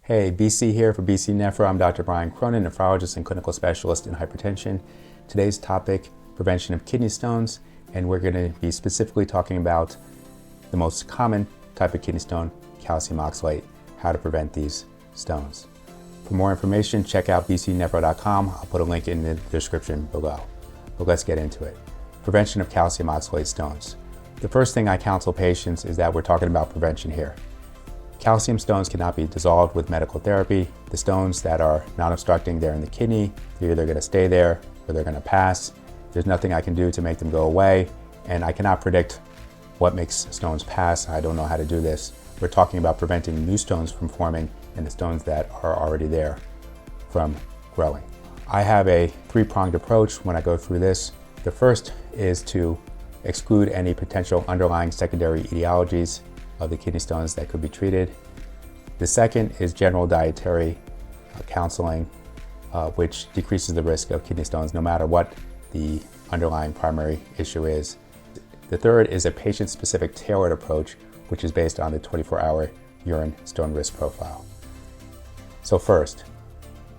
Hey, BC here for BC Nephro. I'm Dr. Brian Cronin, nephrologist and clinical specialist in hypertension. Today's topic, prevention of kidney stones, and we're going to be specifically talking about the most common type of kidney stone, calcium oxalate, how to prevent these stones. For more information, check out bcnephro.com. I'll put a link in the description below. But let's get into it. Prevention of calcium oxalate stones. The first thing I counsel patients is that we're talking about prevention here. Calcium stones cannot be dissolved with medical therapy. The stones that are non-obstructing, they're in the kidney. They're either going to stay there or they're going to pass. There's nothing I can do to make them go away, and I cannot predict what makes stones pass. I don't know how to do this. We're talking about preventing new stones from forming and the stones that are already there from growing. I have a three-pronged approach when I go through this. The first is to exclude any potential underlying secondary etiologies of the kidney stones that could be treated. The second is general dietary counseling, which decreases the risk of kidney stones no matter what the underlying primary issue is. The third is a patient-specific tailored approach, which is based on the 24-hour urine stone risk profile. So first,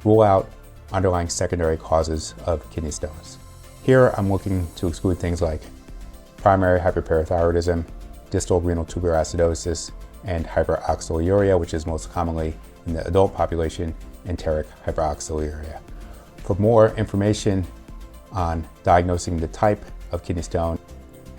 rule out underlying secondary causes of kidney stones. Here I'm looking to exclude things like primary hyperparathyroidism, distal renal tubular acidosis, and hyperoxaluria, which is most commonly in the adult population, enteric hyperoxaluria. For more information on diagnosing the type of kidney stone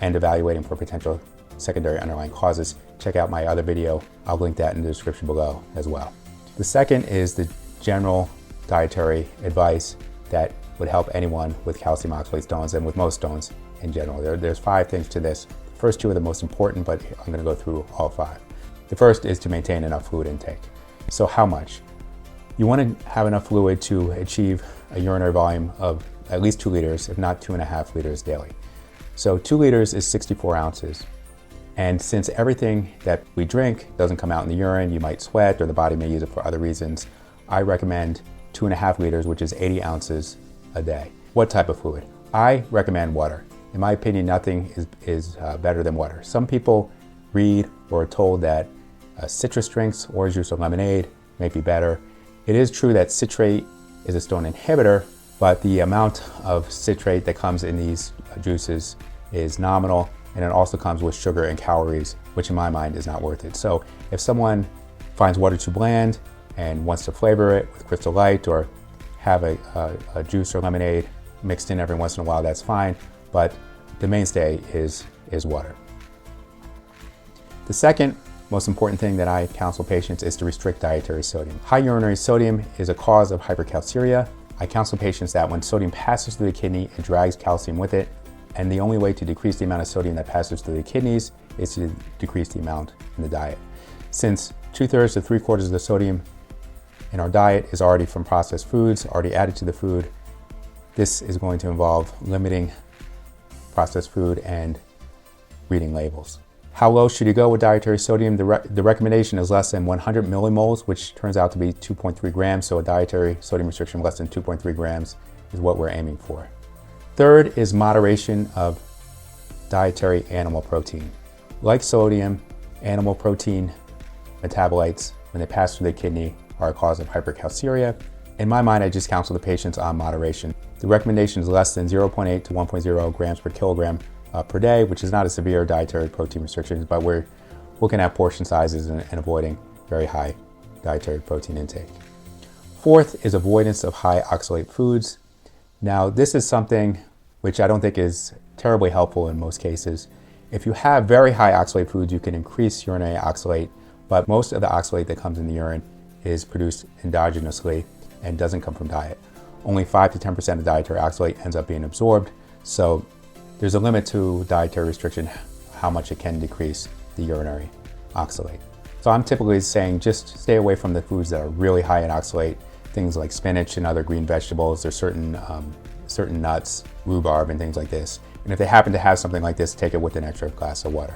and evaluating for potential secondary underlying causes, check out my other video. I'll link that in the description below as well. The second is the general dietary advice that would help anyone with calcium oxalate stones and with most stones in general. There's 5 things to this. The first 2 are the most important, but I'm going to go through all 5. The first is to maintain enough fluid intake. So how much? You want to have enough fluid to achieve a urinary volume of at least 2 liters, if not 2.5 liters daily. So 2 liters is 64 ounces. And since everything that we drink doesn't come out in the urine, you might sweat or the body may use it for other reasons, I recommend 2.5 liters, which is 80 ounces a day. What type of fluid? I recommend water. In my opinion, nothing is better than water. Some people read or are told that citrus drinks, orange juice or lemonade may be better. It is true that citrate is a stone inhibitor, but the amount of citrate that comes in these juices is nominal, and it also comes with sugar and calories, which in my mind is not worth it. So if someone finds water too bland and wants to flavor it with Crystal Light or have a juice or lemonade mixed in every once in a while, that's fine, but the mainstay is water. The second most important thing that I counsel patients is to restrict dietary sodium. High urinary sodium is a cause of hypercalciuria. I counsel patients that when sodium passes through the kidney, it drags calcium with it, and the only way to decrease the amount of sodium that passes through the kidneys is to decrease the amount in the diet. Since 2/3 to 3/4 of the sodium in our diet is already from processed foods, already added to the food, this is going to involve limiting processed food and reading labels. How low should you go with dietary sodium? The recommendation is less than 100 millimoles, which turns out to be 2.3 grams. So a dietary sodium restriction of less than 2.3 grams is what we're aiming for. Third is moderation of dietary animal protein. Like sodium, animal protein metabolites, when they pass through the kidney, are a cause of hypercalciuria. In my mind, I just counsel the patients on moderation. The recommendation is less than 0.8 to 1.0 grams per kilogram per day, which is not a severe dietary protein restriction, but we're looking at portion sizes and avoiding very high dietary protein intake. Fourth is avoidance of high oxalate foods. Now, this is something which I don't think is terribly helpful in most cases. If you have very high oxalate foods, you can increase urinary oxalate, but most of the oxalate that comes in the urine is produced endogenously and doesn't come from diet. Only 5 to 10% of dietary oxalate ends up being absorbed, so there's a limit to dietary restriction, how much it can decrease the urinary oxalate. So I'm typically saying just stay away from the foods that are really high in oxalate, things like spinach and other green vegetables. There's certain nuts, rhubarb and things like this. And if they happen to have something like this, take it with an extra glass of water.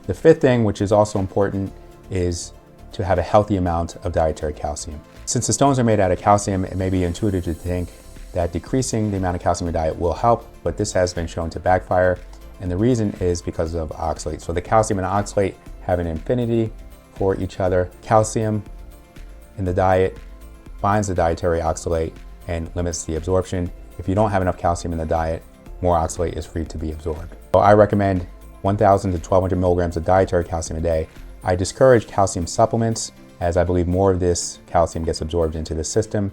The fifth thing, which is also important, is to have a healthy amount of dietary calcium. Since the stones are made out of calcium, it may be intuitive to think that decreasing the amount of calcium in your diet will help, but this has been shown to backfire, and the reason is because of oxalate. So the calcium and oxalate have an affinity for each other. Calcium in the diet binds the dietary oxalate and limits the absorption. If you don't have enough calcium in the diet, more oxalate is free to be absorbed. So I recommend 1,000 to 1,200 milligrams of dietary calcium a day. I discourage calcium supplements as I believe more of this calcium gets absorbed into the system.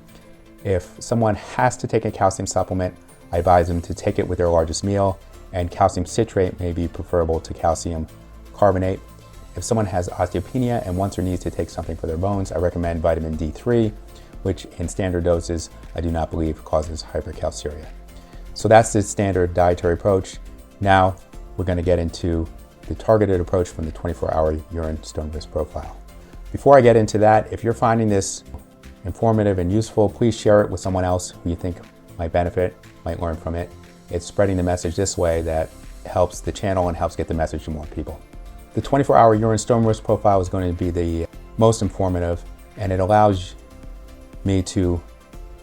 If someone has to take a calcium supplement, I advise them to take it with their largest meal, and calcium citrate may be preferable to calcium carbonate. If someone has osteopenia and wants or needs to take something for their bones, I recommend vitamin D3, which in standard doses I do not believe causes hypercalciuria. So that's the standard dietary approach. Now we're going to get into the targeted approach from the 24-hour urine stone risk profile. Before I get into that, if you're finding this informative and useful, please share it with someone else who you think might benefit, might learn from it. It's spreading the message this way that helps the channel and helps get the message to more people. The 24-hour urine stone risk profile is going to be the most informative, and it allows me to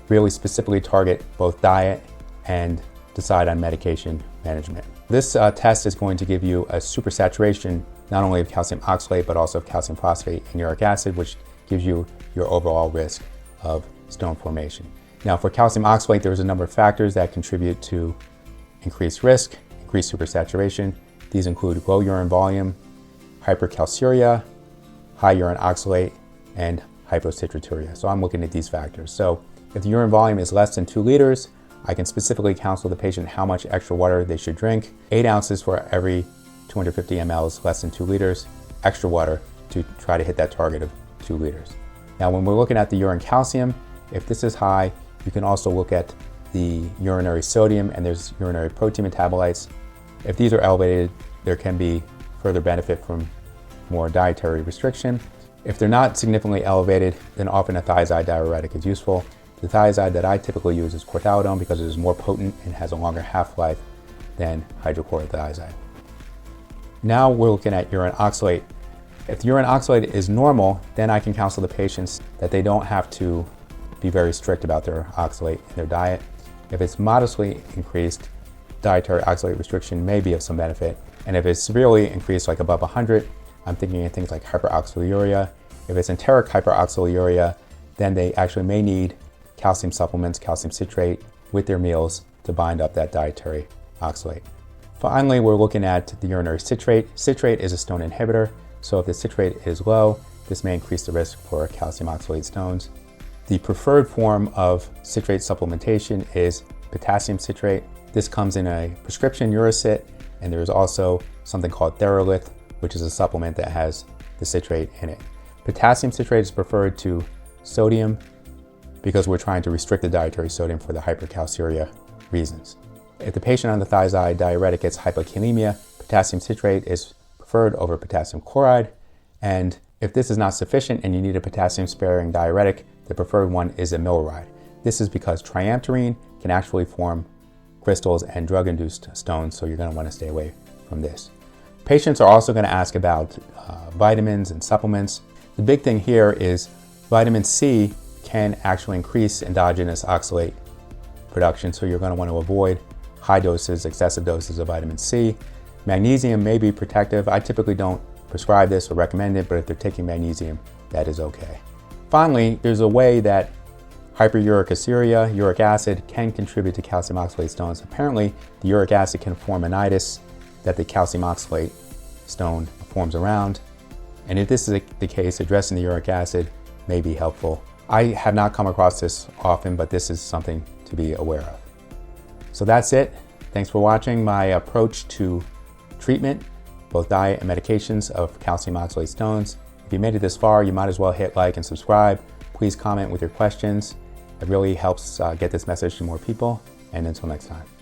really specifically target both diet and decide on medication management. This test is going to give you a supersaturation not only of calcium oxalate but also of calcium phosphate and uric acid, which gives you your overall risk of stone formation. Now for calcium oxalate, there's a number of factors that contribute to increased risk, increased supersaturation. These include low urine volume, hypercalciuria, high urine oxalate, and hypocitraturia. So I'm looking at these factors. So if the urine volume is less than 2 liters, I can specifically counsel the patient how much extra water they should drink. 8 ounces for every 250 mLs less than 2 liters, extra water to try to hit that target of 2 liters. Now when we're looking at the urine calcium, if this is high, you can also look at the urinary sodium, and there's urinary protein metabolites. If these are elevated, there can be further benefit from more dietary restriction. If they're not significantly elevated, then often a thiazide diuretic is useful. The thiazide that I typically use is chlorthalidone because it is more potent and has a longer half-life than hydrochlorothiazide. Now we're looking at urine oxalate. If the urine oxalate is normal, then I can counsel the patients that they don't have to be very strict about their oxalate in their diet. If it's modestly increased, dietary oxalate restriction may be of some benefit. And if it's severely increased, like above 100, I'm thinking of things like hyperoxaluria. If it's enteric hyperoxaluria, then they actually may need calcium supplements, calcium citrate with their meals to bind up that dietary oxalate. Finally, we're looking at the urinary citrate. Citrate is a stone inhibitor, so if the citrate is low, this may increase the risk for calcium oxalate stones. The preferred form of citrate supplementation is potassium citrate. This comes in a prescription Uracit, and there is also something called Theralith, which is a supplement that has the citrate in it. Potassium citrate is preferred to sodium because we're trying to restrict the dietary sodium for the hypercalciuria reasons. If the patient on the thiazide diuretic gets hypokalemia, potassium citrate is preferred over potassium chloride. And if this is not sufficient and you need a potassium-sparing diuretic, the preferred one is amiloride. This is because triamterene can actually form crystals and drug-induced stones, so you're going to want to stay away from this. Patients are also going to ask about vitamins and supplements. The big thing here is vitamin C can actually increase endogenous oxalate production, so you're going to want to avoid high doses, excessive doses of vitamin C. Magnesium may be protective. I typically don't prescribe this or recommend it, but if they're taking magnesium, that is okay. Finally, there's a way that hyperuricasuria, uric acid, can contribute to calcium oxalate stones. Apparently, the uric acid can form an itis that the calcium oxalate stone forms around. And if this is the case, addressing the uric acid may be helpful. I have not come across this often, but this is something to be aware of. So that's it. Thanks for watching my approach to treatment, both diet and medications of calcium oxalate stones. If you made it this far, you might as well hit like and subscribe. Please comment with your questions. It really helps get this message to more people. And until next time.